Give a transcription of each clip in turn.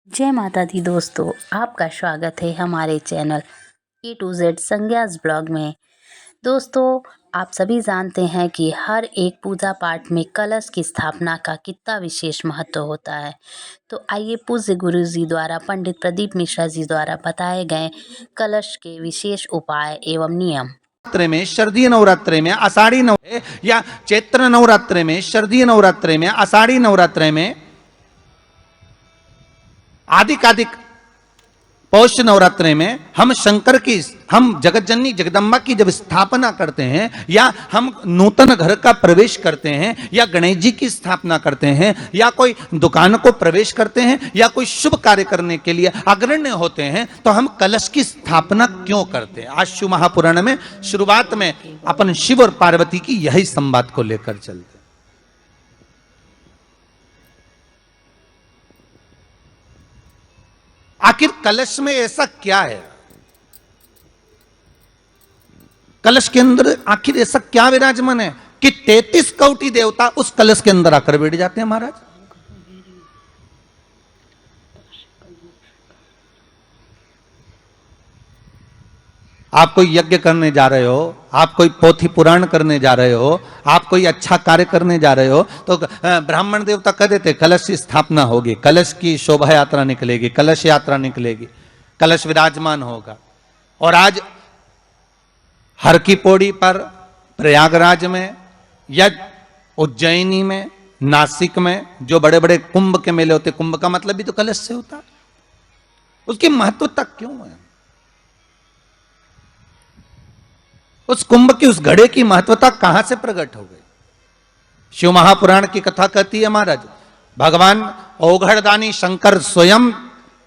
जय माता दी दोस्तों, आपका स्वागत है हमारे चैनल A to Z संज्ञास ब्लॉग में। दोस्तों, आप सभी जानते हैं कि हर एक पूजा पाठ में कलश की स्थापना का कितना विशेष महत्व होता है। तो आइए पूज्य गुरु जी द्वारा पंडित प्रदीप मिश्रा जी द्वारा बताए गए कलश के विशेष उपाय एवं नियम। नवरात्रे में, शारदीय नवरात्रे में, आषाढ़ी नवरात्रे या चैत्र नवरात्रे में, शारदीय नवरात्रे में, आषाढ़ी नवरात्रे में, आदिक पौष नवरात्रे में हम जगत जननी जगदम्बा की जब स्थापना करते हैं या हम नूतन घर का प्रवेश करते हैं या गणेश जी की स्थापना करते हैं या कोई दुकान को प्रवेश करते हैं या कोई शुभ कार्य करने के लिए अग्रण्य होते हैं तो हम कलश की स्थापना क्यों करते हैं। आज शिव महापुराण में शुरुआत में अपन शिव और पार्वती की यही संवाद को लेकर चलते हैं। आखिर कलश में ऐसा क्या है, कलश के अंदर आखिर ऐसा क्या विराजमान है कि 33 कोटि देवता उस कलश के अंदर आकर बैठ जाते हैं। महाराज, आप कोई यज्ञ करने जा रहे हो, आप कोई पोथी पुराण करने जा रहे हो, आप कोई अच्छा कार्य करने जा रहे हो तो ब्राह्मण देवता कह देते कलश की स्थापना होगी, कलश की शोभा यात्रा निकलेगी, कलश यात्रा निकलेगी, कलश विराजमान होगा। और आज हर की पौड़ी पर, प्रयागराज में या उज्जैनी में, नासिक में जो बड़े बड़े कुंभ के मेले होते, कुंभ का मतलब भी तो कलश से होता है। उसकी महत्वता क्यों है? उस कुंभ की, उस घड़े की महत्वता कहां से प्रकट हो गई? शिव महापुराण की कथा कहती है महाराज, भगवान औघड़दानी शंकर स्वयं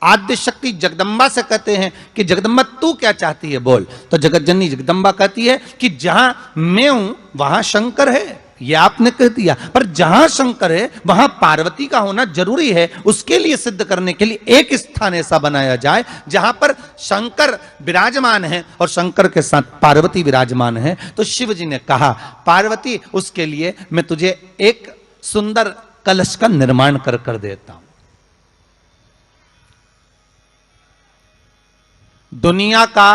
आद्य शक्ति जगदम्बा से कहते हैं कि जगदम्बा तू क्या चाहती है बोल। तो जगत जननी जगदम्बा कहती है कि जहां मैं हूं वहां शंकर है। ये आपने कह दिया, पर जहां शंकर है वहां पार्वती का होना जरूरी है। उसके लिए सिद्ध करने के लिए एक स्थान ऐसा बनाया जाए जहां पर शंकर विराजमान है और शंकर के साथ पार्वती विराजमान है। तो शिव जी ने कहा, पार्वती उसके लिए मैं तुझे एक सुंदर कलश का निर्माण कर देता हूं। दुनिया का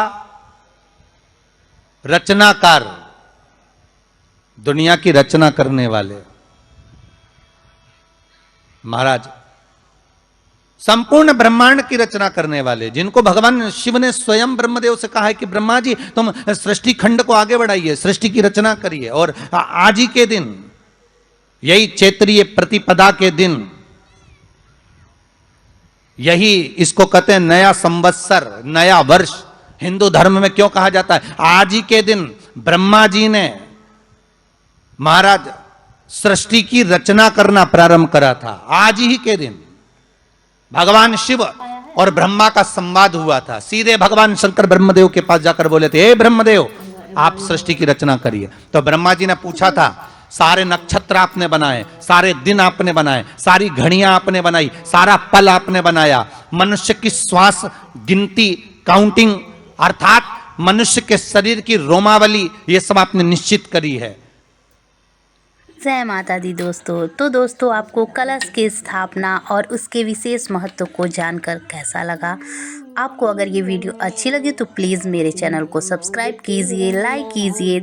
रचनाकार, दुनिया की रचना करने वाले महाराज, संपूर्ण ब्रह्मांड की रचना करने वाले, जिनको भगवान शिव ने स्वयं ब्रह्मदेव से कहा है कि ब्रह्मा जी तुम सृष्टि खंड को आगे बढ़ाइए, सृष्टि की रचना करिए। और आज ही के दिन, यही चैत्रीय प्रतिपदा के दिन, यही इसको कहते हैं नया संवत्सर, नया वर्ष। हिंदू धर्म में क्यों कहा जाता है? आज ही के दिन ब्रह्मा जी ने महाराज सृष्टि की रचना करना प्रारंभ करा था। आज ही के दिन भगवान शिव और ब्रह्मा का संवाद हुआ था। सीधे भगवान शंकर ब्रह्मदेव के पास जाकर बोले थे, हे ब्रह्मदेव आप सृष्टि की रचना करिए। तो ब्रह्मा जी ने पूछा था, सारे नक्षत्र आपने बनाए, सारे दिन आपने बनाए, सारी घड़ियां आपने बनाई, सारा पल आपने बनाया, मनुष्य की श्वास गिनती, काउंटिंग, अर्थात मनुष्य के शरीर की रोमावली, ये सब आपने निश्चित करी है। जय माता दी दोस्तों। तो दोस्तों, आपको कलश की स्थापना और उसके विशेष महत्व को जानकर कैसा लगा? आपको अगर ये वीडियो अच्छी लगी तो प्लीज़ मेरे चैनल को सब्सक्राइब कीजिए, लाइक कीजिए।